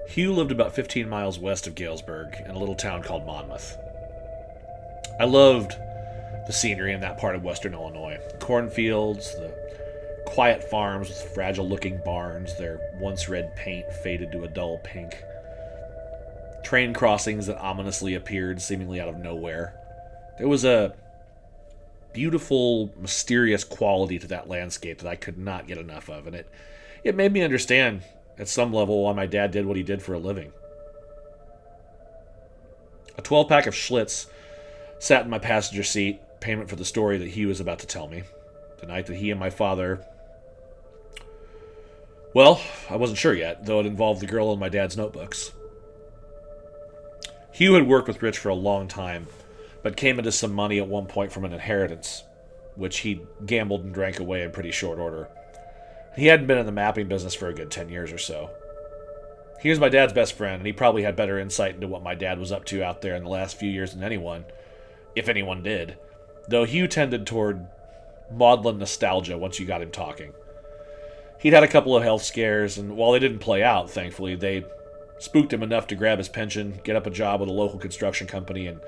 Hugh lived about 15 miles west of Galesburg in a little town called Monmouth. I loved the scenery in that part of western Illinois. Cornfields, the quiet farms with fragile-looking barns, their once red paint faded to a dull pink. Train crossings that ominously appeared seemingly out of nowhere. There was a beautiful, mysterious quality to that landscape that I could not get enough of, and it made me understand, at some level, why my dad did what he did for a living. A 12-pack of Schlitz sat in my passenger seat, payment for the story that he was about to tell me. The night that he and my father... Well, I wasn't sure yet, though it involved the girl in my dad's notebooks. Hugh had worked with Rich for a long time, but came into some money at one point from an inheritance, which he gambled and drank away in pretty short order. He hadn't been in the mapping business for a good 10 years or so. He was my dad's best friend, and he probably had better insight into what my dad was up to out there in the last few years than anyone, if anyone did, though Hugh tended toward maudlin nostalgia once you got him talking. He'd had a couple of health scares, and while they didn't play out, thankfully, they spooked him enough to grab his pension, get up a job with a local construction company, and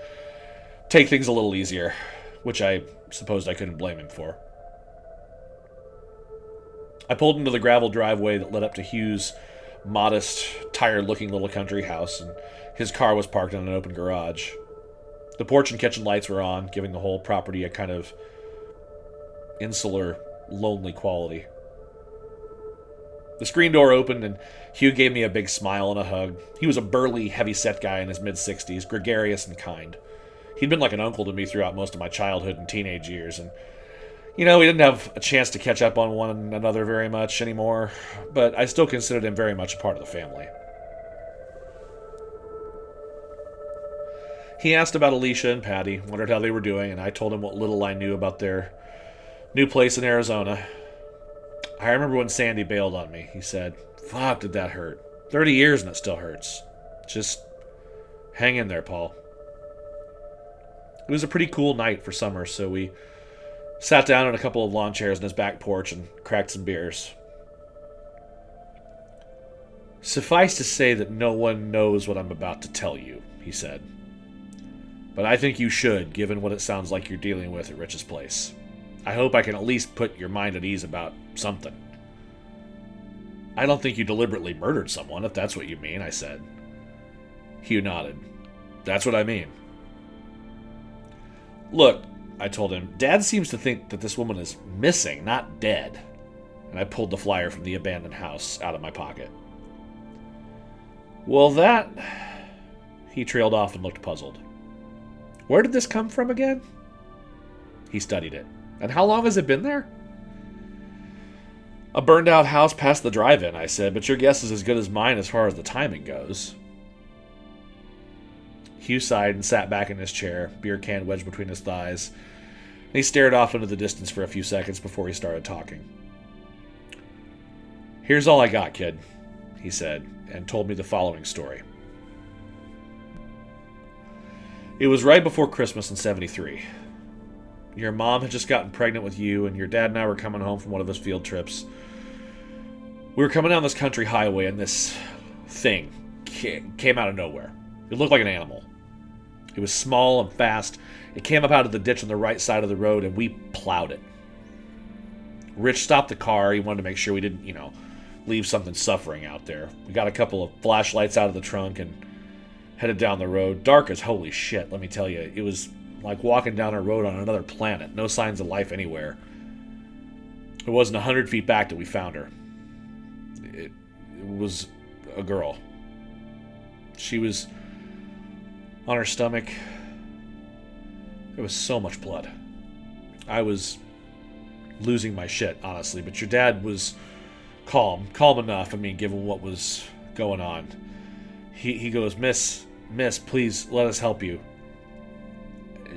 take things a little easier, which I supposed I couldn't blame him for. I pulled into the gravel driveway that led up to Hugh's modest, tired-looking little country house, and his car was parked in an open garage. The porch and kitchen lights were on, giving the whole property a kind of insular, lonely quality. The screen door opened, and Hugh gave me a big smile and a hug. He was a burly, heavy-set guy in his mid-60s, gregarious and kind. He'd been like an uncle to me throughout most of my childhood and teenage years, and, we didn't have a chance to catch up on one another very much anymore, but I still considered him very much a part of the family. He asked about Alicia and Patty, wondered how they were doing, and I told him what little I knew about their new place in Arizona. I remember when Sandy bailed on me, he said. Fuck, did that hurt. 30 years and it still hurts. Just hang in there, Paul. It was a pretty cool night for summer, so we sat down on a couple of lawn chairs in his back porch and cracked some beers. Suffice to say that no one knows what I'm about to tell you, he said. But I think you should, given what it sounds like you're dealing with at Rich's place. I hope I can at least put your mind at ease about something. I don't think you deliberately murdered someone, if that's what you mean, I said. Hugh nodded. That's what I mean. Look, I told him, Dad seems to think that this woman is missing, not dead. And I pulled the flyer from the abandoned house out of my pocket. Well, that... He trailed off and looked puzzled. Where did this come from again? He studied it. And how long has it been there? A burned-out house past the drive-in, I said, but your guess is as good as mine as far as the timing goes. Hugh sighed and sat back in his chair, beer can wedged between his thighs. And he stared off into the distance for a few seconds before he started talking. Here's all I got, kid, he said, and told me the following story. It was right before Christmas in '73. Your mom had just gotten pregnant with you, and your dad and I were coming home from one of his field trips. We were coming down this country highway, and this thing came out of nowhere. It looked like an animal. It was small and fast. It came up out of the ditch on the right side of the road, and we plowed it. Rich stopped the car. He wanted to make sure we didn't, leave something suffering out there. We got a couple of flashlights out of the trunk and headed down the road. Dark as holy shit, let me tell you. It was like walking down a road on another planet. No signs of life anywhere. It wasn't 100 feet back that we found her. It was a girl. She was on her stomach. There was so much blood. I was losing my shit, honestly, but your dad was calm enough, given what was going on. He goes, Miss, please let us help you.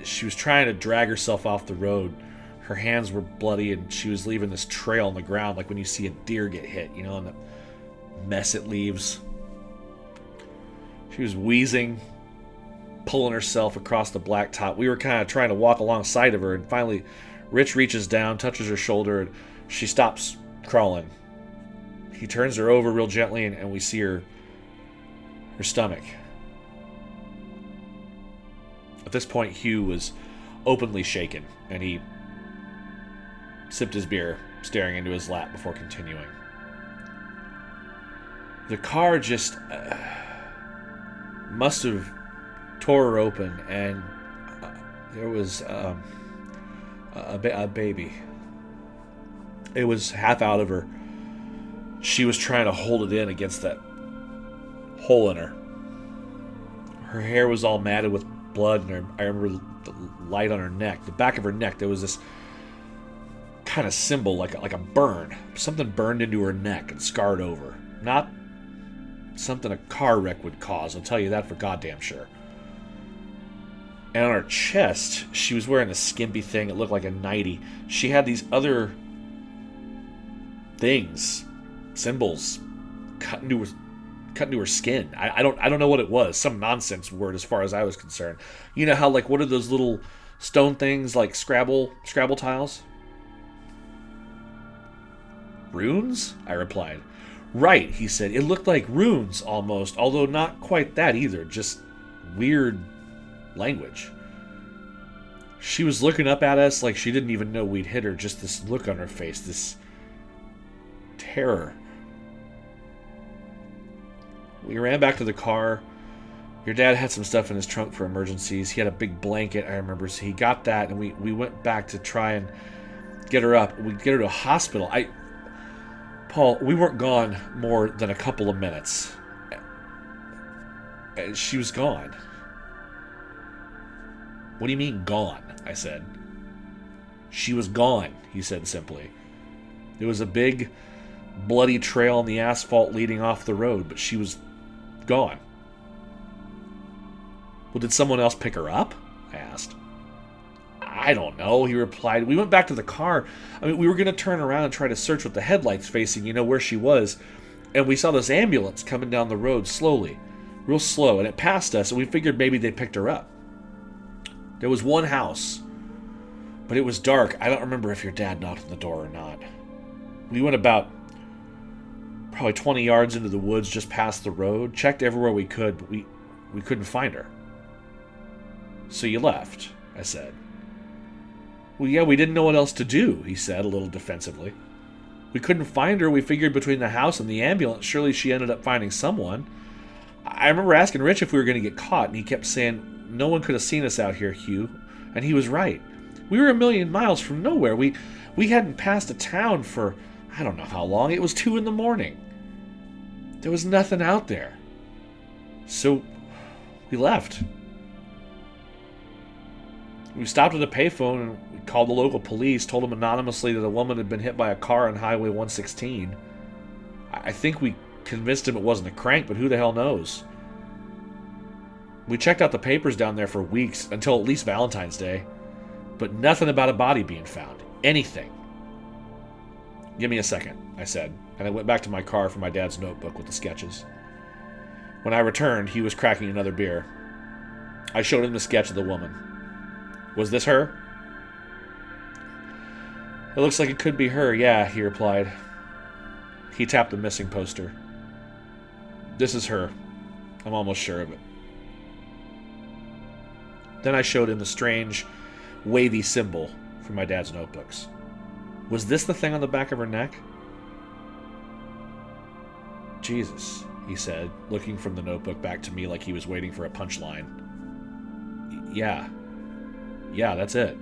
She was trying to drag herself off the road. Her hands were bloody, and she was leaving this trail on the ground, like when you see a deer get hit, and the mess it leaves. She was wheezing, pulling herself across the blacktop. We were kind of trying to walk alongside of her, and finally, Rich reaches down, touches her shoulder, and she stops crawling. He turns her over real gently, and we see her her stomach. At this point, Hugh was openly shaken, and he sipped his beer, staring into his lap before continuing. The car just must have tore her open, and there was a baby. It was half out of her. She was trying to hold it in against that hole in her. Her hair was all matted with blood, and I remember the light on her neck. The back of her neck, there was this kind of symbol, like a burn. Something burned into her neck and scarred over. Not something a car wreck would cause, I'll tell you that for goddamn sure. And on her chest, she was wearing a skimpy thing. It looked like a nightie. She had these other things, symbols, cut into her skin. I don't know what it was. Some nonsense word as far as I was concerned. You know how, like, what are those little stone things, like Scrabble tiles? Runes? I replied. Right, he said. It looked like runes almost, although not quite that either. Just weird language. She was looking up at us like she didn't even know we'd hit her. Just this look on her face, this terror. We ran back to the car. Your dad had some stuff in his trunk for emergencies. He had a big blanket, I remember. So he got that, and we went back to try and get her up. We'd get her to a hospital. Paul, we weren't gone more than a couple of minutes. She was gone. What do you mean, gone? I said. She was gone, he said simply. There was a big, bloody trail on the asphalt leading off the road, but she was gone. Well, did someone else pick her up? I asked. I don't know, he replied. We went back to the car. We were going to turn around and try to search with the headlights facing, where she was. And we saw this ambulance coming down the road slowly, real slow, and it passed us, and we figured maybe they picked her up. There was one house, but it was dark. I don't remember if your dad knocked on the door or not. We went about probably 20 yards into the woods just past the road, checked everywhere we could, but we couldn't find her. So you left, I said. Well, yeah, we didn't know what else to do, he said, a little defensively. We couldn't find her. We figured between the house and the ambulance, surely she ended up finding someone. I remember asking Rich if we were going to get caught, and he kept saying, no one could have seen us out here, Hugh. And he was right. We were 1,000,000 miles from nowhere. We hadn't passed a town for I don't know how long. It was 2 a.m. There was nothing out there. So we left. We stopped at a payphone and we called the local police, told them anonymously that a woman had been hit by a car on Highway 116. I think we convinced him it wasn't a crank, but who the hell knows? We checked out the papers down there for weeks, until at least Valentine's Day, but nothing about a body being found. Anything. Give me a second, I said, and I went back to my car for my dad's notebook with the sketches. When I returned, he was cracking another beer. I showed him the sketch of the woman. Was this her? It looks like it could be her, yeah, he replied. He tapped the missing poster. This is her. I'm almost sure of it. Then I showed him the strange, wavy symbol from my dad's notebooks. Was this the thing on the back of her neck? Jesus, he said, looking from the notebook back to me like he was waiting for a punchline. Yeah, that's it.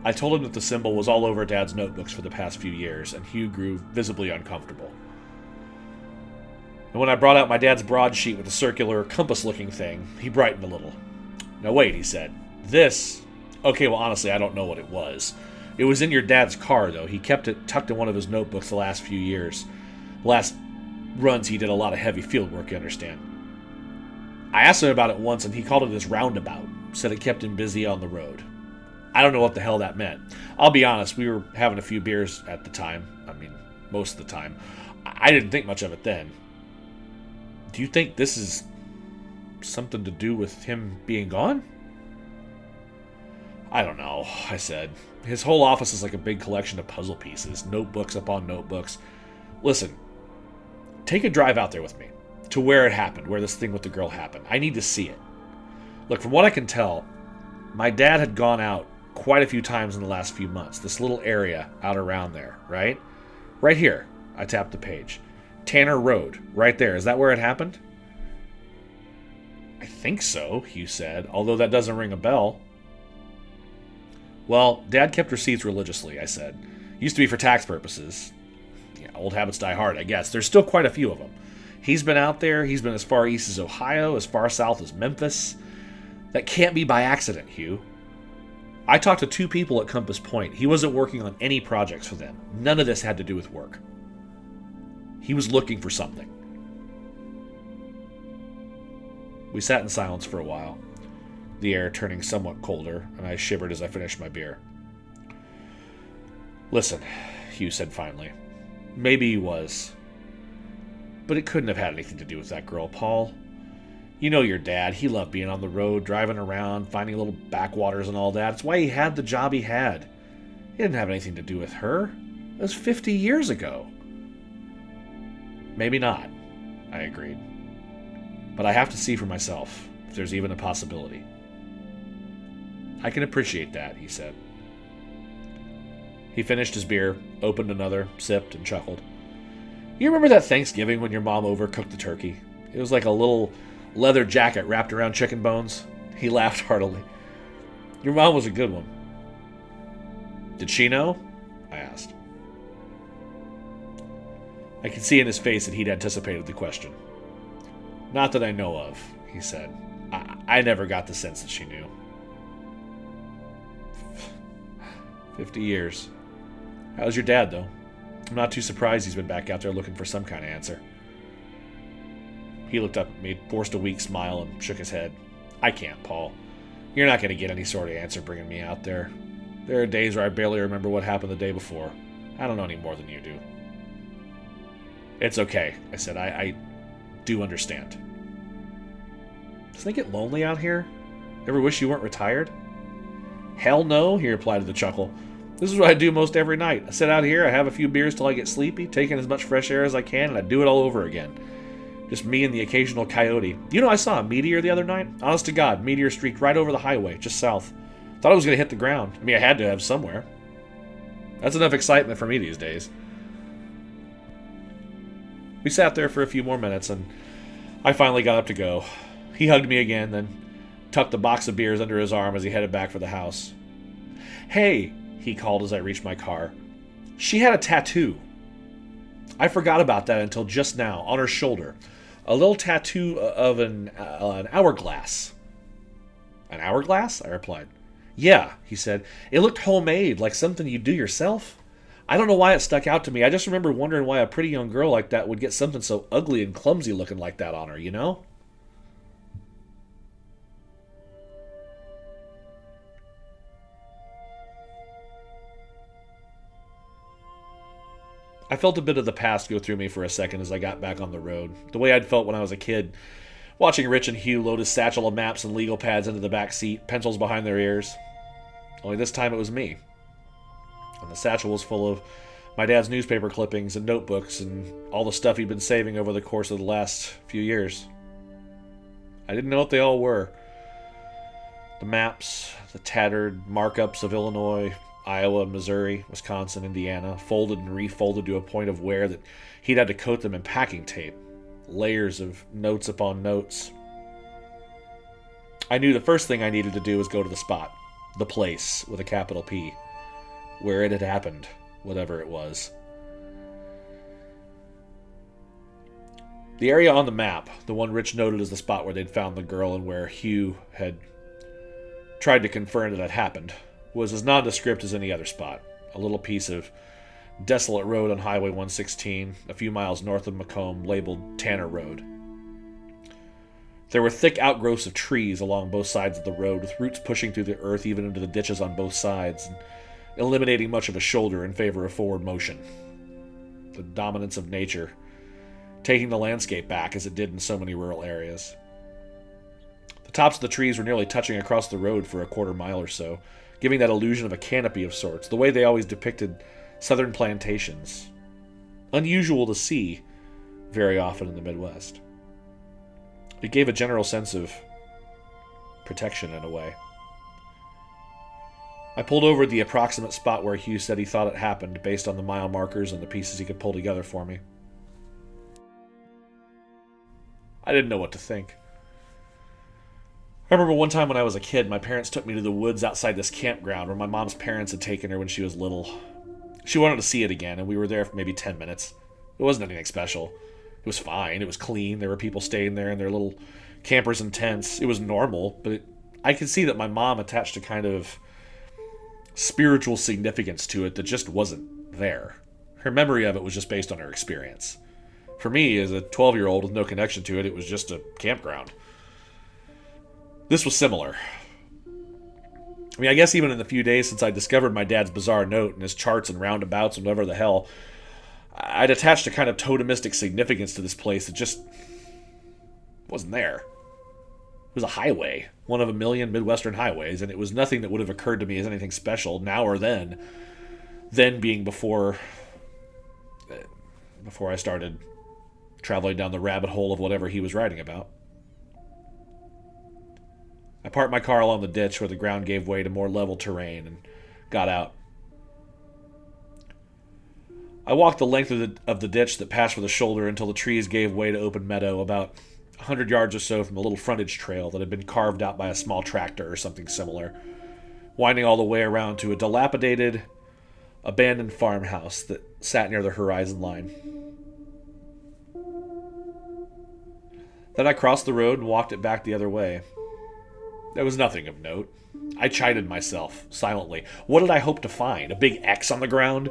I told him that the symbol was all over Dad's notebooks for the past few years, and Hugh grew visibly uncomfortable. And when I brought out my dad's broadsheet with the circular compass-looking thing, he brightened a little. Now wait, he said. This... Okay, well, honestly, I don't know what it was. It was in your dad's car, though. He kept it tucked in one of his notebooks the last few years. Last runs, he did a lot of heavy field work, you understand. I asked him about it once, and he called it his roundabout. Said it kept him busy on the road. I don't know what the hell that meant. I'll be honest, we were having a few beers at the time. I mean, most of the time. I didn't think much of it then. Do you think this is something to do with him being gone? I don't know, I said. His whole office is like a big collection of puzzle pieces, notebooks upon notebooks. Listen, Take a drive out there with me, to where it happened, where this thing with the girl happened. I need to see it. Look, from what I can tell, my dad had gone out quite a few times in the last few months. This little area out around there, right? Right here. I tapped the page. Tanner Road, right there. Is that where it happened? I think so, Hugh said, although that doesn't ring a bell. Well, Dad kept receipts religiously, I said. Used to be for tax purposes. Yeah, old habits die hard, I guess. There's still quite a few of them. He's been out there. He's been as far east as Ohio, as far south as Memphis. That can't be by accident, Hugh. I talked to 2 people at Compass Point. He wasn't working on any projects for them. None of this had to do with work. He was looking for something. We sat in silence for a while, the air turning somewhat colder, and I shivered as I finished my beer. Listen, Hugh said finally. Maybe he was. But it couldn't have had anything to do with that girl, Paul. You know your dad. He loved being on the road, driving around, finding little backwaters and all that. It's why he had the job he had. It didn't have anything to do with her. It was 50 years ago. Maybe not, I agreed. But I have to see for myself, if there's even a possibility. I can appreciate that, he said. He finished his beer, opened another, sipped, and chuckled. You remember that Thanksgiving when your mom overcooked the turkey? It was like a little leather jacket wrapped around chicken bones. He laughed heartily. Your mom was a good one. Did she know? I asked. I could see in his face that he'd anticipated the question. Not that I know of, he said. I never got the sense that she knew. 50 years. How's your dad, though? I'm not too surprised he's been back out there looking for some kind of answer. He looked up at me, forced a weak smile, and shook his head. I can't, Paul. You're not going to get any sort of answer bringing me out there. There are days where I barely remember what happened the day before. I don't know any more than you do. It's okay, I said. I do understand. Doesn't it get lonely out here? Ever wish you weren't retired? Hell no, he replied with a chuckle. This is what I do most every night. I sit out here, I have a few beers till I get sleepy, take in as much fresh air as I can, and I do it all over again. Just me and the occasional coyote. You know, I saw a meteor the other night. Honest to God, meteor streaked right over the highway, just south. Thought it was going to hit the ground. I mean, I had to have somewhere. That's enough excitement for me these days. We sat there for a few more minutes, and I finally got up to go. He hugged me again, then tucked the box of beers under his arm as he headed back for the house. Hey, he called as I reached my car. She had a tattoo. I forgot about that until just now, on her shoulder. A little tattoo of an hourglass. An hourglass? I replied. Yeah, he said. It looked homemade, like something you'd do yourself. I don't know why it stuck out to me. I just remember wondering why a pretty young girl like that would get something so ugly and clumsy looking like that on her, you know? I felt a bit of the past go through me for a second as I got back on the road. The way I'd felt when I was a kid, watching Rich and Hugh load his satchel of maps and legal pads into the back seat, pencils behind their ears. Only this time it was me. And the satchel was full of my dad's newspaper clippings and notebooks and all the stuff he'd been saving over the course of the last few years. I didn't know what they all were. The maps, the tattered markups of Illinois, Iowa, Missouri, Wisconsin, Indiana, folded and refolded to a point of wear that he'd had to coat them in packing tape. Layers of notes upon notes. I knew the first thing I needed to do was go to the spot. The place, with a capital P. Where it had happened, whatever it was. The area on the map, the one Rich noted as the spot where they'd found the girl and where Hugh had tried to confirm that it happened, was as nondescript as any other spot. A little piece of desolate road on Highway 116, a few miles north of Macomb, labeled Tanner Road. There were thick outgrowths of trees along both sides of the road, with roots pushing through the earth even into the ditches on both sides, and eliminating much of a shoulder in favor of forward motion. The dominance of nature, taking the landscape back as it did in so many rural areas. The tops of the trees were nearly touching across the road for a quarter mile or so, giving that illusion of a canopy of sorts, the way they always depicted southern plantations. Unusual to see, very often in the Midwest. It gave a general sense of protection in a way. I pulled over at the approximate spot where Hugh said he thought it happened based on the mile markers and the pieces he could pull together for me. I didn't know what to think. I remember one time when I was a kid, my parents took me to the woods outside this campground where my mom's parents had taken her when she was little. She wanted to see it again, and we were there for maybe 10 minutes. It wasn't anything special. It was fine. It was clean. There were people staying there in their little campers and tents. It was normal, but I could see that my mom attached a kind of spiritual significance to it that just wasn't there. Her memory of it was just based on her experience. For me, as a 12-year-old with no connection to it, it was just a campground. This was similar. I mean, I guess even in the few days since I discovered my dad's bizarre note and his charts and roundabouts and whatever the hell, I'd attached a kind of totemistic significance to this place that just wasn't there. It was a highway, one of a million Midwestern highways, and it was nothing that would have occurred to me as anything special now or then. Then being before I started traveling down the rabbit hole of whatever he was writing about. I parked my car along the ditch where the ground gave way to more level terrain and got out. I walked the length of the ditch that passed for the shoulder until the trees gave way to open meadow about 100 yards or so from the little frontage trail that had been carved out by a small tractor or something similar, winding all the way around to a dilapidated, abandoned farmhouse that sat near the horizon line. Then I crossed the road and walked it back the other way. There was nothing of note. I chided myself, silently. What did I hope to find? A big X on the ground?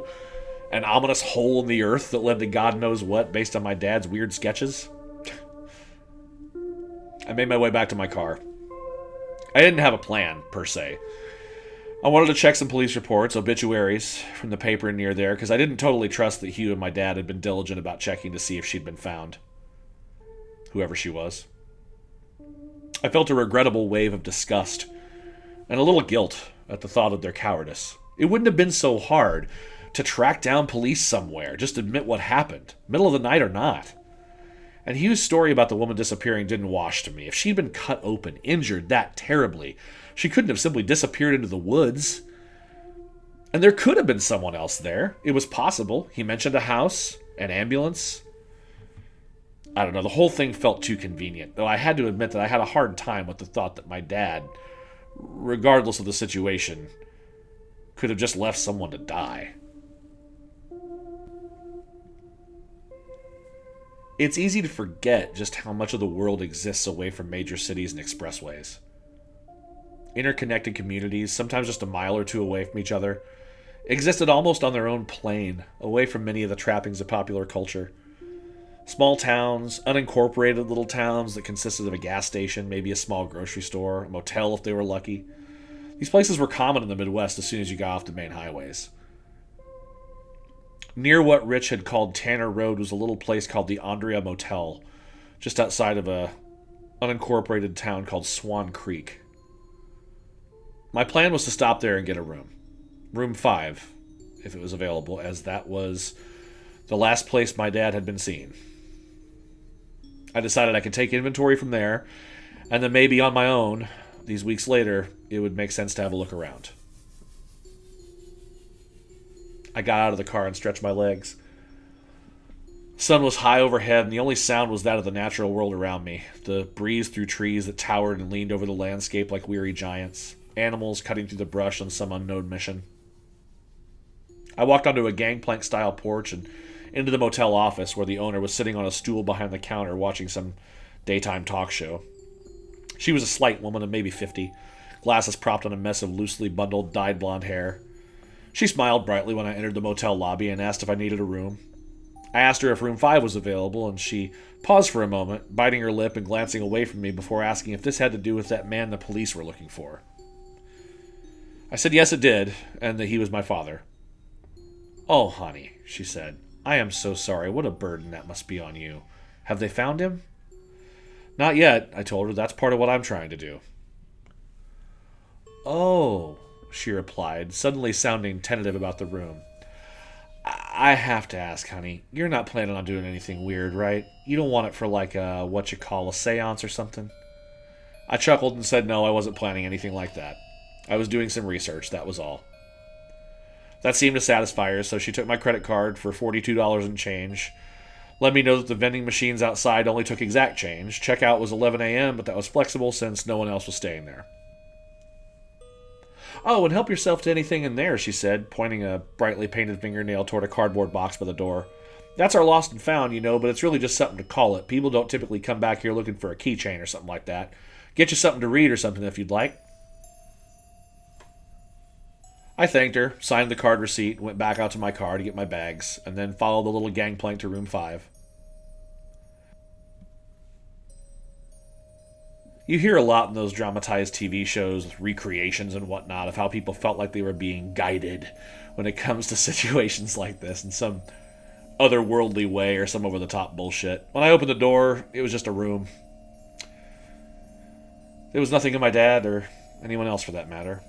An ominous hole in the earth that led to God knows what based on my dad's weird sketches? I made my way back to my car. I didn't have a plan, per se. I wanted to check some police reports, obituaries, from the paper near there, because I didn't totally trust that Hugh and my dad had been diligent about checking to see if she'd been found. Whoever she was. I felt a regrettable wave of disgust, and a little guilt at the thought of their cowardice. It wouldn't have been so hard to track down police somewhere, just admit what happened, middle of the night or not. And Hugh's story about the woman disappearing didn't wash to me. If she'd been cut open, injured that terribly, she couldn't have simply disappeared into the woods. And there could have been someone else there. It was possible. He mentioned a house, an ambulance. I don't know, the whole thing felt too convenient, though I had to admit that I had a hard time with the thought that my dad, regardless of the situation, could have just left someone to die. It's easy to forget just how much of the world exists away from major cities and expressways. Interconnected communities, sometimes just a mile or two away from each other, existed almost on their own plane, away from many of the trappings of popular culture. Small towns, unincorporated little towns that consisted of a gas station, maybe a small grocery store, a motel if they were lucky. These places were common in the Midwest as soon as you got off the main highways. Near what Rich had called Tanner Road was a little place called the Andrea Motel, just outside of a unincorporated town called Swan Creek. My plan was to stop there and get a room. Room 5, if it was available, as that was the last place my dad had been seen. I decided I could take inventory from there, and then maybe on my own, these weeks later, it would make sense to have a look around. I got out of the car and stretched my legs. The sun was high overhead, and the only sound was that of the natural world around me. The breeze through trees that towered and leaned over the landscape like weary giants. Animals cutting through the brush on some unknown mission. I walked onto a gangplank-style porch and into the motel office where the owner was sitting on a stool behind the counter watching some daytime talk show. She was a slight woman of maybe 50, glasses propped on a mess of loosely bundled, dyed blonde hair. She smiled brightly when I entered the motel lobby and asked if I needed a room. I asked her if room 5 was available, and she paused for a moment, biting her lip and glancing away from me before asking if this had to do with that man the police were looking for. I said yes it did, and that he was my father. "Oh, honey," she said. "I am so sorry. What a burden that must be on you. Have they found him?" "Not yet," I told her. "That's part of what I'm trying to do." "Oh," she replied, suddenly sounding tentative about the room. I have to ask, honey, you're not planning on doing anything weird, right? You don't want it for like what you call a seance or something? I chuckled and said no, I wasn't planning anything like that. I was doing some research, that was all. That seemed to satisfy her, so she took my credit card for $42 and change. Let me know that the vending machines outside only took exact change. Checkout was 11 a.m., but that was flexible since no one else was staying there. Oh, and help yourself to anything in there, she said, pointing a brightly painted fingernail toward a cardboard box by the door. That's our lost and found, you know, but it's really just something to call it. People don't typically come back here looking for a keychain or something like that. Get you something to read or something if you'd like. I thanked her, signed the card receipt, went back out to my car to get my bags, and then followed the little gangplank to room 5. You hear a lot in those dramatized TV shows with recreations and whatnot of how people felt like they were being guided when it comes to situations like this in some otherworldly way or some over-the-top bullshit. When I opened the door, it was just a room. There was nothing of my dad or anyone else for that matter.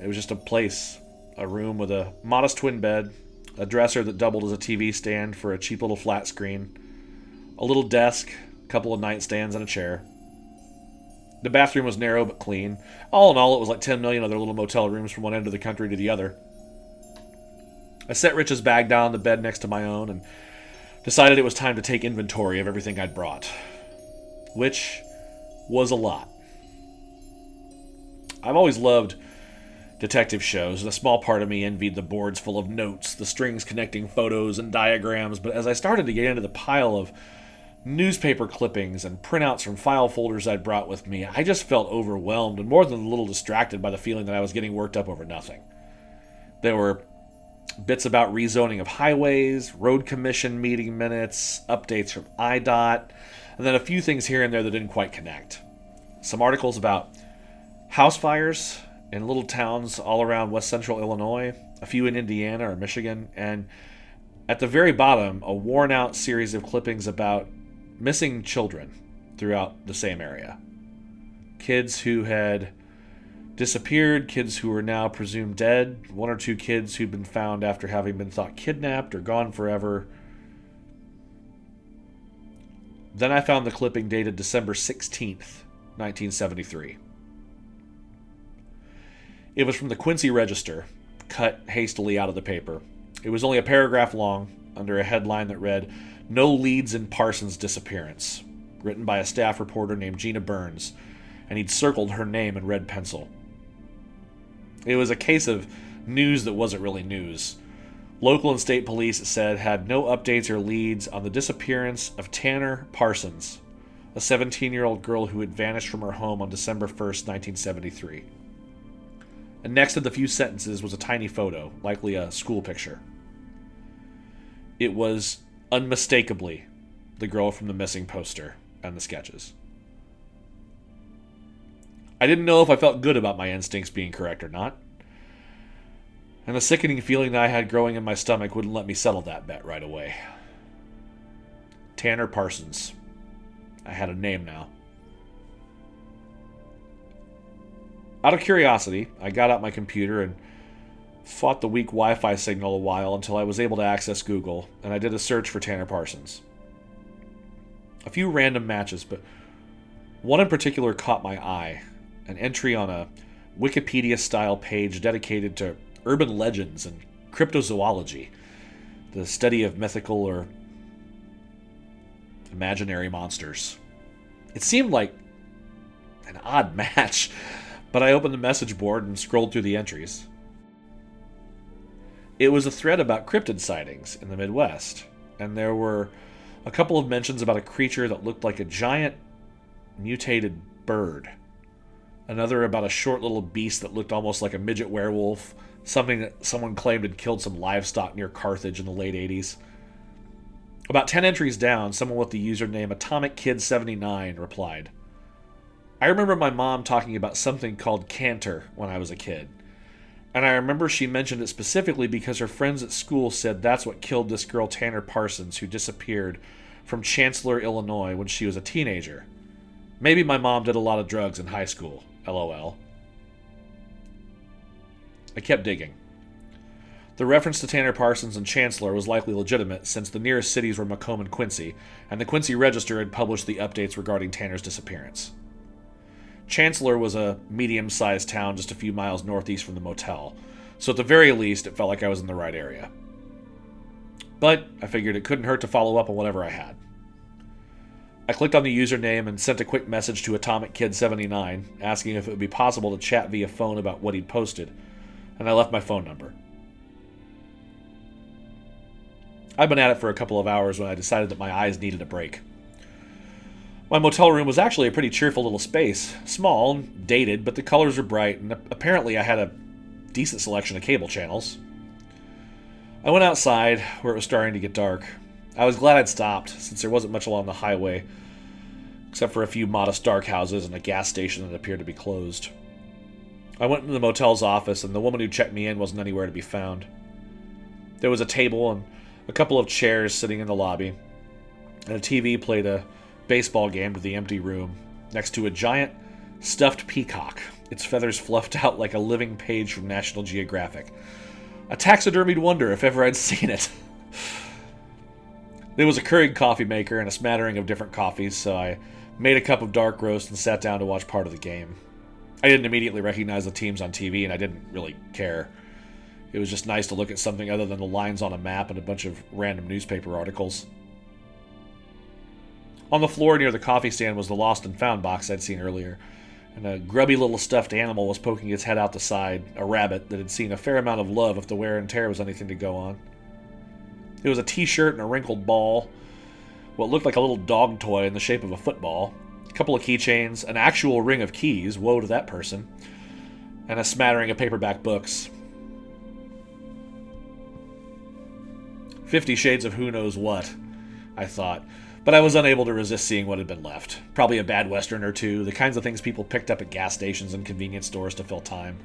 It was just a place, a room with a modest twin bed, a dresser that doubled as a TV stand for a cheap little flat screen, a little desk, a couple of nightstands, and a chair. The bathroom was narrow but clean. All in all, it was like 10 million other little motel rooms from one end of the country to the other. I set Rich's bag down on the bed next to my own and decided it was time to take inventory of everything I'd brought. Which was a lot. I've always loved detective shows, and a small part of me envied the boards full of notes, the strings connecting photos and diagrams, but as I started to get into the pile of newspaper clippings and printouts from file folders I'd brought with me, I just felt overwhelmed and more than a little distracted by the feeling that I was getting worked up over nothing. There were bits about rezoning of highways, road commission meeting minutes, updates from IDOT, and then a few things here and there that didn't quite connect. Some articles about house fires in little towns all around west central Illinois, a few in Indiana or Michigan, and at the very bottom, a worn-out series of clippings about missing children throughout the same area. Kids who had disappeared, kids who were now presumed dead, 1 or 2 kids who'd been found after having been thought kidnapped or gone forever. Then I found the clipping dated December 16th, 1973. It was from the Quincy Register, cut hastily out of the paper. It was only a paragraph long, under a headline that read, "No Leads in Parsons' Disappearance," written by a staff reporter named Gina Burns, and he'd circled her name in red pencil. It was a case of news that wasn't really news. Local and state police, it said, had no updates or leads on the disappearance of Tanner Parsons, a 17-year-old girl who had vanished from her home on December 1st, 1973. And next to the few sentences was a tiny photo, likely a school picture. It was unmistakably the girl from the missing poster and the sketches. I didn't know if I felt good about my instincts being correct or not, and the sickening feeling that I had growing in my stomach wouldn't let me settle that bet right away. Tanner Parsons. I had a name now. Out of curiosity, I got out my computer and fought the weak Wi-Fi signal a while until I was able to access Google, and I did a search for Tanner Parsons. A few random matches, but one in particular caught my eye, an entry on a Wikipedia-style page dedicated to urban legends and cryptozoology, the study of mythical or imaginary monsters. It seemed like an odd match, but I opened the message board and scrolled through the entries. It was a thread about cryptid sightings in the Midwest, and there were a couple of mentions about a creature that looked like a giant mutated bird. Another about a short little beast that looked almost like a midget werewolf, something that someone claimed had killed some livestock near Carthage in the late 80s. About 10 entries down, someone with the username AtomicKid79 replied, "I remember my mom talking about something called Cantor when I was a kid. And I remember she mentioned it specifically because her friends at school said that's what killed this girl Tanner Parsons, who disappeared from Chancellor, Illinois when she was a teenager. Maybe my mom did a lot of drugs in high school, LOL." I kept digging. The reference to Tanner Parsons and Chancellor was likely legitimate, since the nearest cities were Macomb and Quincy, and the Quincy Register had published the updates regarding Tanner's disappearance. Chancellor was a medium-sized town just a few miles northeast from the motel, so at the very least it felt like I was in the right area. But I figured it couldn't hurt to follow up on whatever I had. I clicked on the username and sent a quick message to Atomic Kid 79, asking if it would be possible to chat via phone about what he'd posted, and I left my phone number. I'd been at it for a couple of hours when I decided that my eyes needed a break. My motel room was actually a pretty cheerful little space. Small and dated, but the colors were bright, and apparently I had a decent selection of cable channels. I went outside, where it was starting to get dark. I was glad I'd stopped, since there wasn't much along the highway, except for a few modest dark houses and a gas station that appeared to be closed. I went into the motel's office, and the woman who checked me in wasn't anywhere to be found. There was a table and a couple of chairs sitting in the lobby, and a TV played a baseball game to the empty room, next to a giant, stuffed peacock, its feathers fluffed out like a living page from National Geographic. A taxidermied wonder if ever I'd seen it. There was a Keurig coffee maker and a smattering of different coffees, so I made a cup of dark roast and sat down to watch part of the game. I didn't immediately recognize the teams on TV, and I didn't really care. It was just nice to look at something other than the lines on a map and a bunch of random newspaper articles. On the floor near the coffee stand was the lost and found box I'd seen earlier, and a grubby little stuffed animal was poking its head out the side, a rabbit that had seen a fair amount of love if the wear and tear was anything to go on. There was a t-shirt and a wrinkled ball, what looked like a little dog toy in the shape of a football, a couple of keychains, an actual ring of keys, woe to that person, and a smattering of paperback books. 50 Shades of who knows what, I thought, but I was unable to resist seeing what had been left. Probably a bad western or two, the kinds of things people picked up at gas stations and convenience stores to fill time.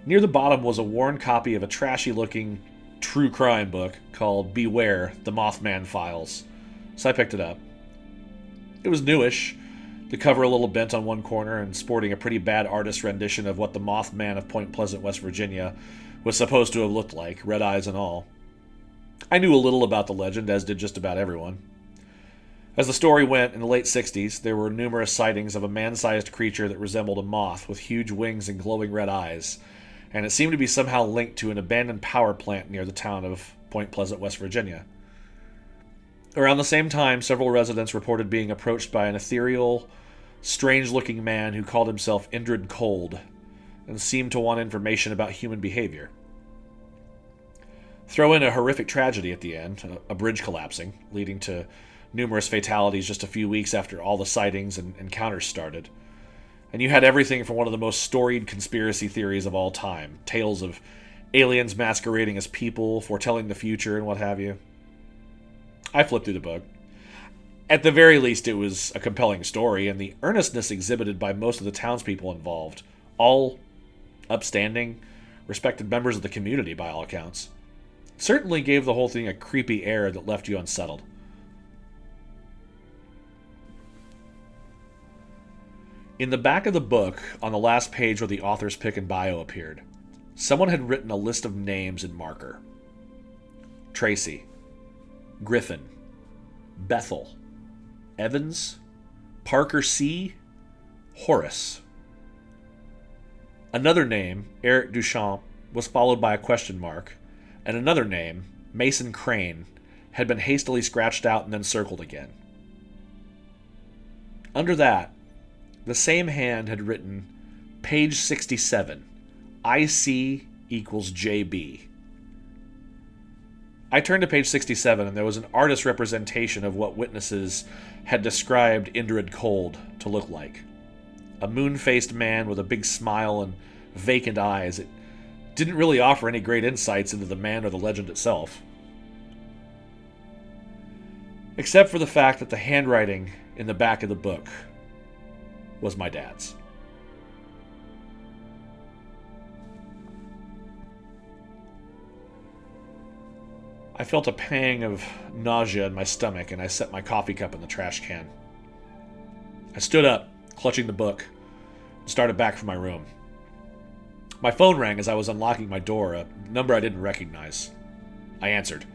Near the bottom was a worn copy of a trashy-looking true crime book called Beware, the Mothman Files, so I picked it up. It was newish, the cover a little bent on one corner and sporting a pretty bad artist's rendition of what the Mothman of Point Pleasant, West Virginia was supposed to have looked like, red eyes and all. I knew a little about the legend, as did just about everyone. As the story went, in the late 60s, there were numerous sightings of a man-sized creature that resembled a moth with huge wings and glowing red eyes, and it seemed to be somehow linked to an abandoned power plant near the town of Point Pleasant, West Virginia. Around the same time, several residents reported being approached by an ethereal, strange-looking man who called himself Indrid Cold, and seemed to want information about human behavior. Throw in a horrific tragedy at the end, a bridge collapsing, leading to numerous fatalities just a few weeks after all the sightings and encounters started. And you had everything from one of the most storied conspiracy theories of all time, tales of aliens masquerading as people, foretelling the future, and what have you. I flipped through the book. At the very least, it was a compelling story, and the earnestness exhibited by most of the townspeople involved, all upstanding, respected members of the community by all accounts, certainly gave the whole thing a creepy air that left you unsettled. In the back of the book, on the last page where the author's pick and bio appeared, someone had written a list of names in marker. Tracy, Griffin, Bethel, Evans, Parker C., Horace. Another name, Eric Duchamp, was followed by a question mark, and another name, Mason Crane, had been hastily scratched out and then circled again. Under that, the same hand had written, page 67, IC equals JB. I turned to page 67, and there was an artist's representation of what witnesses had described Indrid Cold to look like. A moon-faced man with a big smile and vacant eyes. It didn't really offer any great insights into the man or the legend itself. Except for the fact that the handwriting in the back of the book was my dad's. I felt a pang of nausea in my stomach, and I set my coffee cup in the trash can. I stood up, clutching the book, and started back for my room. My phone rang as I was unlocking my door, a number I didn't recognize. I answered.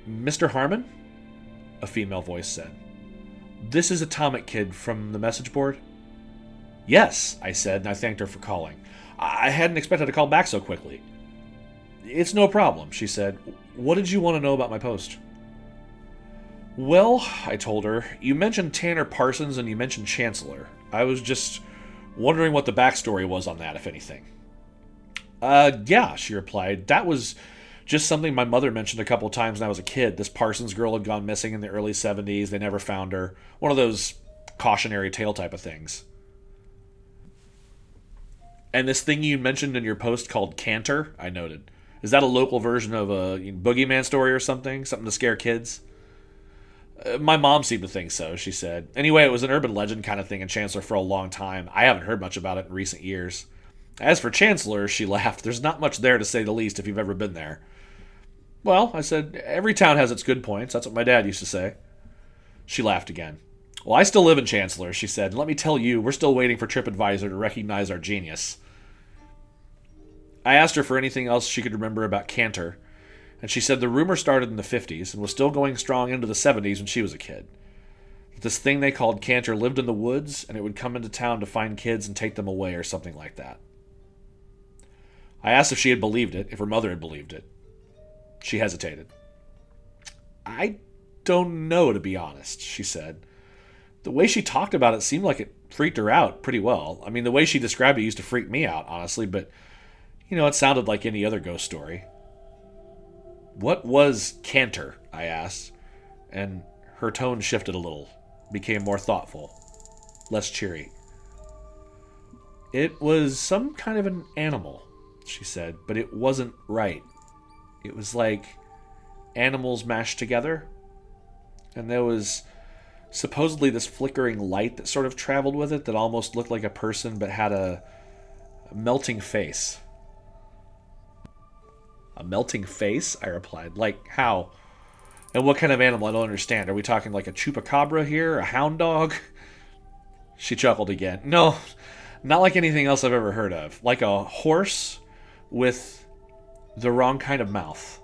"Mr. Harmon?" a female voice said. "This is Atomic Kid from the message board." "Yes," I said, and I thanked her for calling. "I hadn't expected a call back so quickly." "It's no problem," she said. "What did you want to know about my post?" "Well," I told her, "you mentioned Tanner Parsons and you mentioned Chancellor. I was just wondering what the backstory was on that, if anything." Yeah," she replied. "That was just something my mother mentioned a couple of times when I was a kid. This Parsons girl had gone missing in the early 70s. They never found her. One of those cautionary tale type of things." "And this thing you mentioned in your post called Cantor," I noted. "Is that a local version of a boogeyman story or something? Something to scare kids?" "My mom seemed to think so," she said. "Anyway, it was an urban legend kind of thing in Chancellor for a long time. I haven't heard much about it in recent years. As for Chancellor," she laughed, "there's not much there to say the least if you've ever been there." "Well," I said, "every town has its good points. That's what my dad used to say." She laughed again. "Well, I still live in Chancellor," she said, "and let me tell you, we're still waiting for TripAdvisor to recognize our genius." I asked her for anything else she could remember about Cantor, and she said the rumor started in the 50s and was still going strong into the 70s when she was a kid. This thing they called Cantor lived in the woods, and it would come into town to find kids and take them away or something like that. I asked if she had believed it, if her mother had believed it. She hesitated. "I don't know, to be honest," she said. "The way she talked about it seemed like it freaked her out pretty well. I mean, the way she described it used to freak me out, honestly, but, it sounded like any other ghost story." "What was Cantor?" I asked, and her tone shifted a little, became more thoughtful, less cheery. "It was some kind of an animal," she said, "but it wasn't right. It was like animals mashed together, and there was supposedly this flickering light that sort of traveled with it that almost looked like a person but had a melting face." "A melting face?" I replied. "Like how? And what kind of animal? I don't understand. Are we talking like a chupacabra here? A hound dog?" She chuckled again. "No, not like anything else I've ever heard of. Like a horse with the wrong kind of mouth."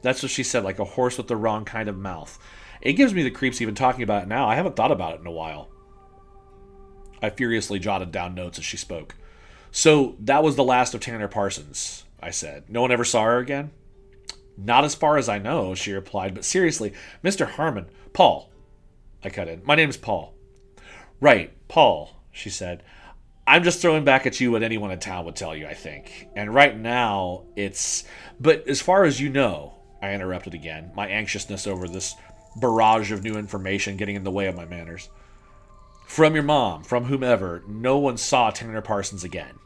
That's what she said, like a horse with the wrong kind of mouth. It gives me the creeps even talking about it now. I haven't thought about it in a while. I furiously jotted down notes as she spoke. "So that was the last of Tanner Parsons," I said. "No one ever saw her again?" "Not as far as I know," she replied. "But seriously, Mr. Harmon..." "Paul," I cut in. "My name's Paul." "Right, Paul," she said. "I'm just throwing back at you what anyone in town would tell you, I think. And right now, it's... But as far as you know," I interrupted again, my anxiousness over this barrage of new information getting in the way of my manners. "From your mom, from whomever, no one saw Tanner Parsons again."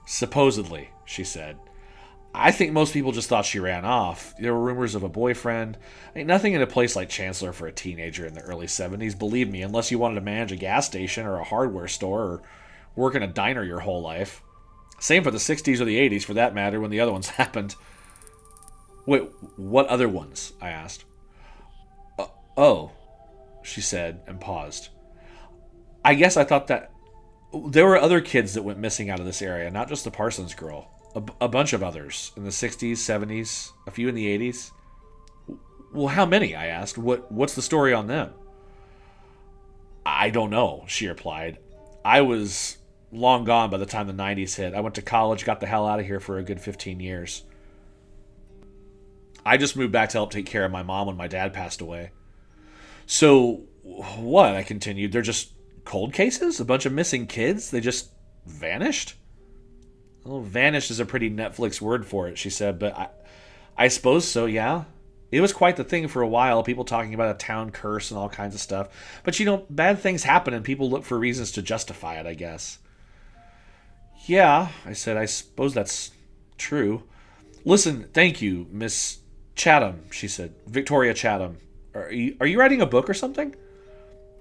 "Supposedly," she said. "I think most people just thought she ran off. There were rumors of a boyfriend. Ain't nothing in a place like Chancellor for a teenager in the early 70s, believe me, unless you wanted to manage a gas station or a hardware store or work in a diner your whole life. Same for the 60s or the 80s, for that matter, when the other ones happened." "Wait, what other ones?" I asked. "Oh," she said, and paused. "I guess I thought that there were other kids that went missing out of this area, not just the Parsons girl. A bunch of others in the 60s, 70s, a few in the 80s. "Well, how many?" I asked. What's the story on them?" "I don't know," she replied. "I was long gone by the time the 90s hit. I went to college, got the hell out of here for a good 15 years. I just moved back to help take care of my mom when my dad passed away." "So, what?" I continued. "They're just cold cases? A bunch of missing kids? They just vanished?" "Well, vanished is a pretty Netflix word for it," she said, "but I suppose so, yeah. It was quite the thing for a while, people talking about a town curse and all kinds of stuff. But, bad things happen and people look for reasons to justify it, I guess." "Yeah," I said, "I suppose that's true. Listen, thank you, Miss Chatham," she said. "Victoria Chatham. Are you writing a book or something?"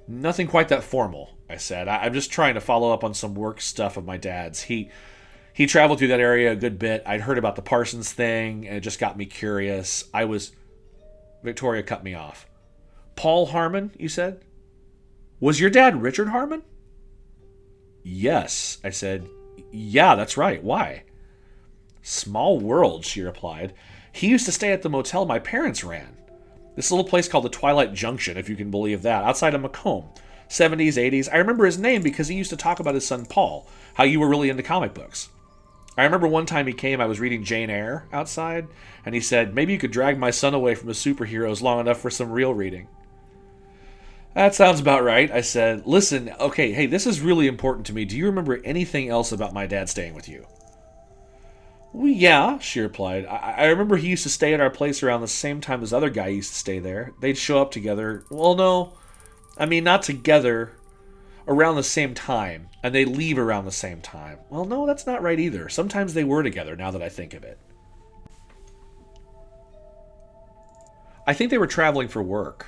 "Nothing quite that formal," I said. "I'm just trying to follow up on some work stuff of my dad's. He traveled through that area a good bit. I'd heard about the Parsons thing, and it just got me curious. Victoria cut me off. "Paul Harmon, you said? Was your dad Richard Harmon?" Yes, I said. Yeah, that's right. Why? Small world, she replied. He used to stay at the motel my parents ran. This little place called the Twilight Junction, if you can believe that, outside of Macomb. 70s, 80s. I remember his name because he used to talk about his son Paul, how you were really into comic books. I remember one time he came, I was reading Jane Eyre outside, and he said, maybe you could drag my son away from the superheroes long enough for some real reading. That sounds about right, I said. Listen, okay, hey, this is really important to me. Do you remember anything else about my dad staying with you? Well, yeah, she replied. I remember he used to stay at our place around the same time this other guy used to stay there. They'd show up together. Well, no, I mean, not together, around the same time, and they leave around the same time. Well, no, that's not right either. Sometimes they were together, now that I think of it. I think they were traveling for work.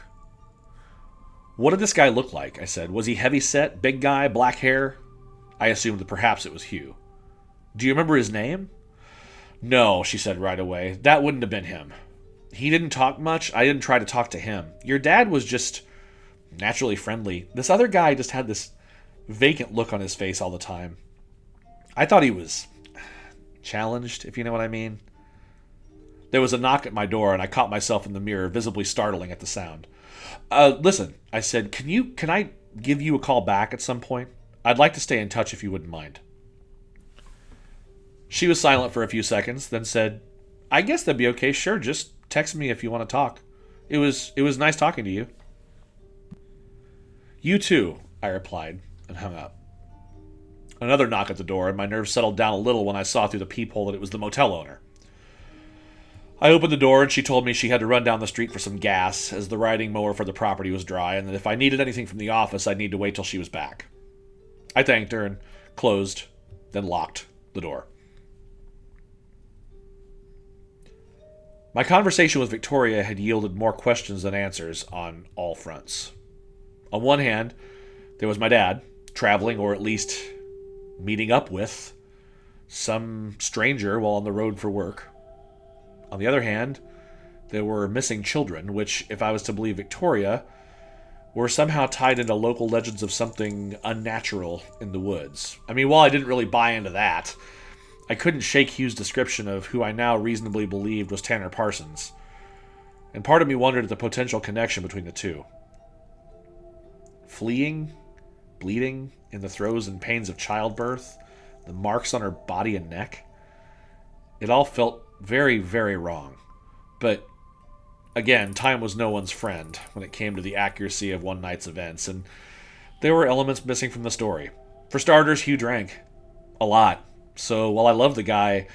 What did this guy look like? I said. Was he heavy-set, big guy, black hair? I assumed that perhaps it was Hugh. Do you remember his name? No, she said right away. That wouldn't have been him. He didn't talk much. I didn't try to talk to him. Your dad was just naturally friendly. This other guy just had this vacant look on his face all the time. I thought he was challenged, if you know what I mean. There was a knock at my door, and I caught myself in the mirror, visibly startling at the sound. Listen, I said, can I give you a call back at some point? I'd like to stay in touch if you wouldn't mind. She was silent for a few seconds, then said, I guess that'd be okay, sure, just text me if you want to talk. It was nice talking to you. You too, I replied, and hung up. Another knock at the door, and my nerves settled down a little when I saw through the peephole that it was the motel owner. I opened the door, and she told me she had to run down the street for some gas, as the riding mower for the property was dry, and that if I needed anything from the office, I'd need to wait till she was back. I thanked her and closed, then locked the door. My conversation with Victoria had yielded more questions than answers on all fronts. On one hand, there was my dad, traveling, or at least meeting up with, some stranger while on the road for work. On the other hand, there were missing children, which, if I was to believe Victoria, were somehow tied into local legends of something unnatural in the woods. I mean, while I didn't really buy into that, I couldn't shake Hugh's description of who I now reasonably believed was Tanner Parsons, and part of me wondered at the potential connection between the two. Fleeing, bleeding, in the throes and pains of childbirth, the marks on her body and neck. It all felt very, very wrong. But, again, time was no one's friend when it came to the accuracy of one night's events, and there were elements missing from the story. For starters, Hugh drank. A lot. So, while I loved the guy,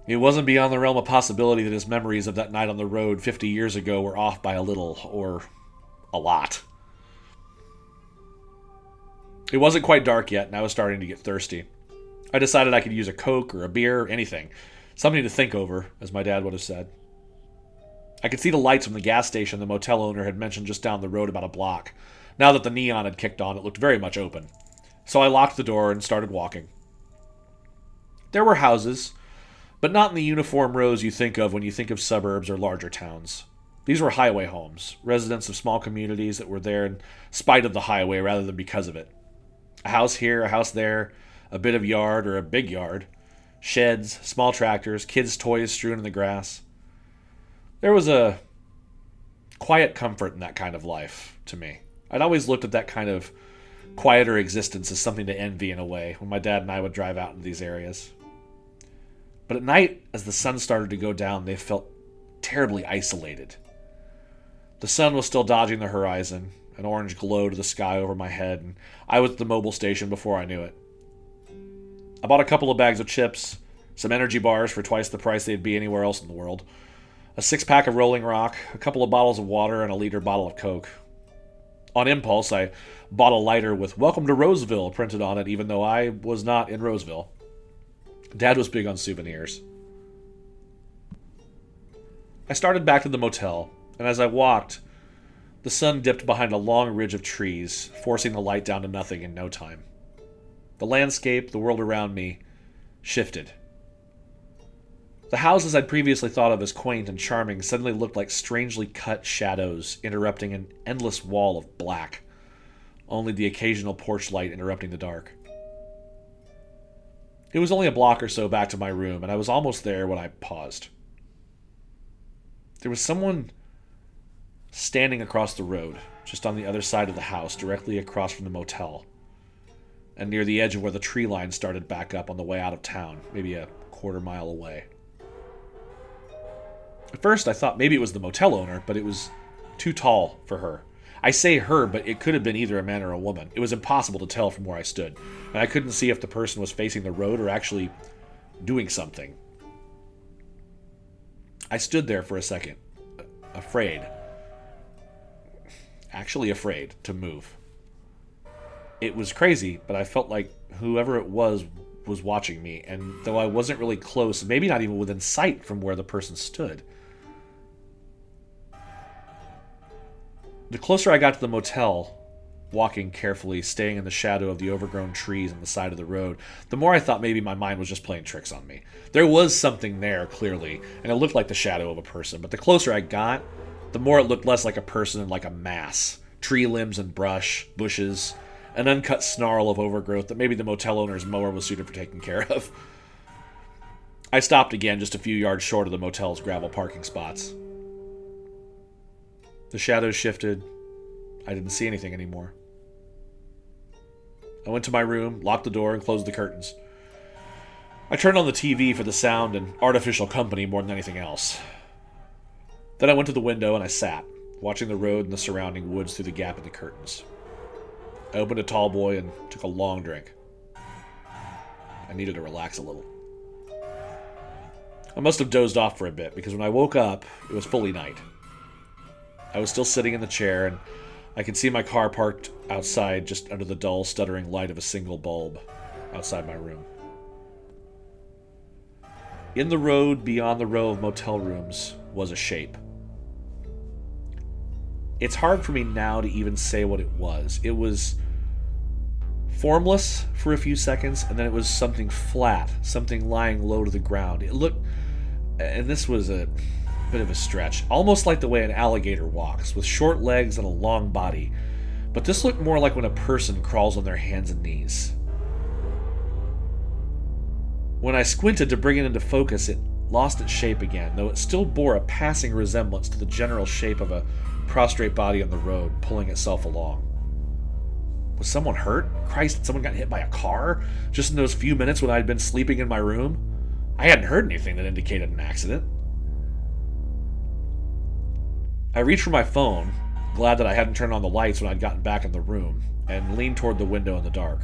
it wasn't beyond the realm of possibility that his memories of that night on the road 50 years ago were off by a little, or a lot. It wasn't quite dark yet, and I was starting to get thirsty. I decided I could use a Coke or a beer, anything. Something to think over, as my dad would have said. I could see the lights from the gas station the motel owner had mentioned just down the road about a block. Now that the neon had kicked on, it looked very much open. So I locked the door and started walking. There were houses, but not in the uniform rows you think of when you think of suburbs or larger towns. These were highway homes, residents of small communities that were there in spite of the highway rather than because of it. A house here, a house there, a bit of yard or a big yard, sheds, small tractors, kids' toys strewn in the grass. There was a quiet comfort in that kind of life, to me. I'd always looked at that kind of quieter existence as something to envy in a way when my dad and I would drive out into these areas. But at night, as the sun started to go down, they felt terribly isolated. The sun was still dodging the horizon, an orange glow to the sky over my head, and I was at the mobile station before I knew it. I bought a couple of bags of chips, some energy bars for twice the price they'd be anywhere else in the world, a 6-pack of Rolling Rock, a couple of bottles of water, and a liter bottle of Coke. On impulse, I bought a lighter with "Welcome to Roseville" printed on it, even though I was not in Roseville. Dad was big on souvenirs. I started back to the motel, and as I walked, the sun dipped behind a long ridge of trees, forcing the light down to nothing in no time. The landscape, the world around me, shifted. The houses I'd previously thought of as quaint and charming suddenly looked like strangely cut shadows interrupting an endless wall of black, only the occasional porch light interrupting the dark. It was only a block or so back to my room, and I was almost there when I paused. There was someone standing across the road, just on the other side of the house, directly across from the motel, and near the edge of where the tree line started back up on the way out of town, maybe a quarter-mile away. At first, I thought maybe it was the motel owner, but it was too tall for her. I say her, but it could have been either a man or a woman. It was impossible to tell from where I stood, and I couldn't see if the person was facing the road or actually doing something. I stood there for a second, afraid. Actually afraid to move. It was crazy, but I felt like whoever it was watching me, and though I wasn't really close, maybe not even within sight from where the person stood. The closer I got to the motel, walking carefully, staying in the shadow of the overgrown trees on the side of the road, the more I thought maybe my mind was just playing tricks on me. There was something there, clearly, and it looked like the shadow of a person, but the closer I got, the more it looked less like a person and like a mass. Tree limbs and brush, bushes, an uncut snarl of overgrowth that maybe the motel owner's mower was suited for taking care of. I stopped again just a few yards short of the motel's gravel parking spots. The shadows shifted. I didn't see anything anymore. I went to my room, locked the door, and closed the curtains. I turned on the TV for the sound and artificial company more than anything else. Then I went to the window and I sat, watching the road and the surrounding woods through the gap in the curtains. I opened a tall boy and took a long drink. I needed to relax a little. I must have dozed off for a bit, because when I woke up, it was fully night. I was still sitting in the chair, and I could see my car parked outside just under the dull, stuttering light of a single bulb outside my room. In the road beyond the row of motel rooms was a shape. It's hard for me now to even say what it was. It was formless for a few seconds, and then it was something flat, something lying low to the ground. It looked, and this was a bit of a stretch, almost like the way an alligator walks, with short legs and a long body. But this looked more like when a person crawls on their hands and knees. When I squinted to bring it into focus, it lost its shape again, though it still bore a passing resemblance to the general shape of a prostrate body on the road, pulling itself along. Was someone hurt? Christ, had someone gotten hit by a car? Just in those few minutes when I had been sleeping in my room? I hadn't heard anything that indicated an accident. I reached for my phone, glad that I hadn't turned on the lights when I'd gotten back in the room, and leaned toward the window in the dark.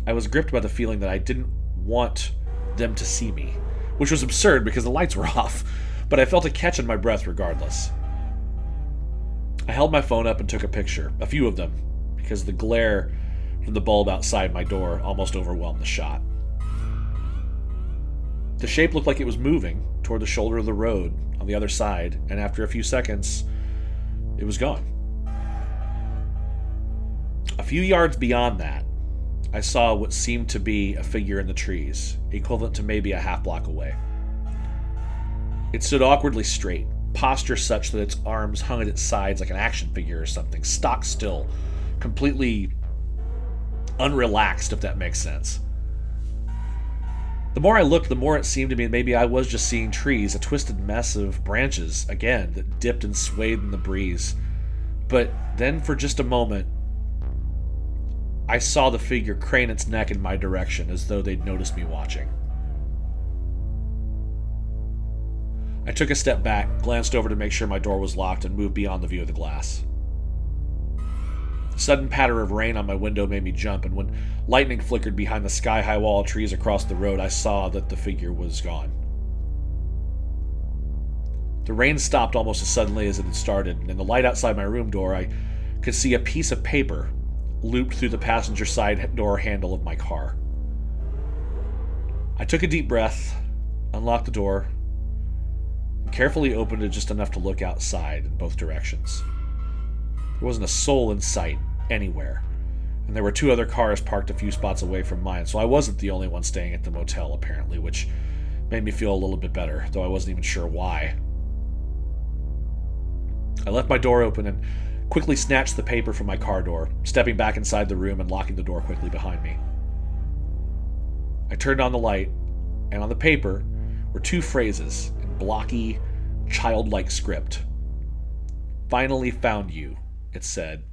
I was gripped by the feeling that I didn't want them to see me, which was absurd because the lights were off, but I felt a catch in my breath regardless. I held my phone up and took a picture, a few of them, because the glare from the bulb outside my door almost overwhelmed the shot. The shape looked like it was moving toward the shoulder of the road on the other side, and after a few seconds, it was gone. A few yards beyond that, I saw what seemed to be a figure in the trees, equivalent to maybe a half block away. It stood awkwardly straight, posture such that its arms hung at its sides like an action figure or something, stock still, completely unrelaxed, if that makes sense. The more I looked, the more it seemed to me maybe I was just seeing trees, a twisted mess of branches, again, that dipped and swayed in the breeze. But then for just a moment, I saw the figure crane its neck in my direction as though they'd noticed me watching. I took a step back, glanced over to make sure my door was locked, and moved beyond the view of the glass. The sudden patter of rain on my window made me jump, and when lightning flickered behind the sky-high wall of trees across the road, I saw that the figure was gone. The rain stopped almost as suddenly as it had started, and in the light outside my room door, I could see a piece of paper looped through the passenger side door handle of my car. I took a deep breath, unlocked the door, and carefully opened it just enough to look outside in both directions. There wasn't a soul in sight anywhere, and there were two other cars parked a few spots away from mine, so I wasn't the only one staying at the motel, apparently, which made me feel a little bit better, though I wasn't even sure why. I left my door open and quickly snatched the paper from my car door, stepping back inside the room and locking the door quickly behind me. I turned on the light, and on the paper were 2 phrases in blocky, childlike script. "Finally found you," it said.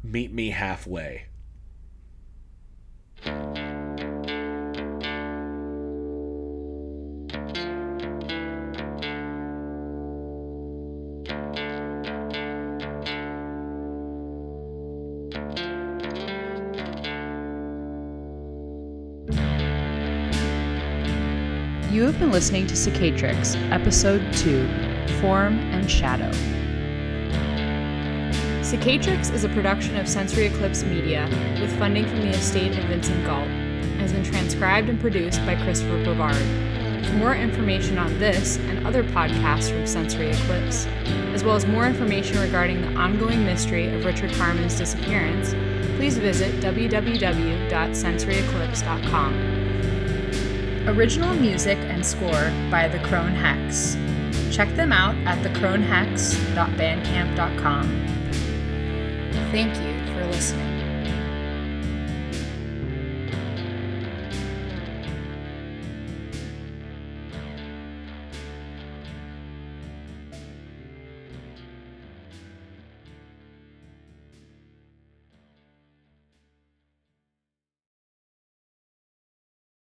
"Meet me halfway." You have been listening to Cicatrix, Episode 2, Form and Shadow. Cicatrix is a production of Sensory Eclipse Media with funding from the estate of Vincent Galt and has been transcribed and produced by Christopher Bevard. For more information on this and other podcasts from Sensory Eclipse, as well as more information regarding the ongoing mystery of Richard Carmen's disappearance, please visit www.sensoryeclipse.com. Original music and score by the Crone Hex. Check them out at thecronehex.bandcamp.com. Thank you for listening.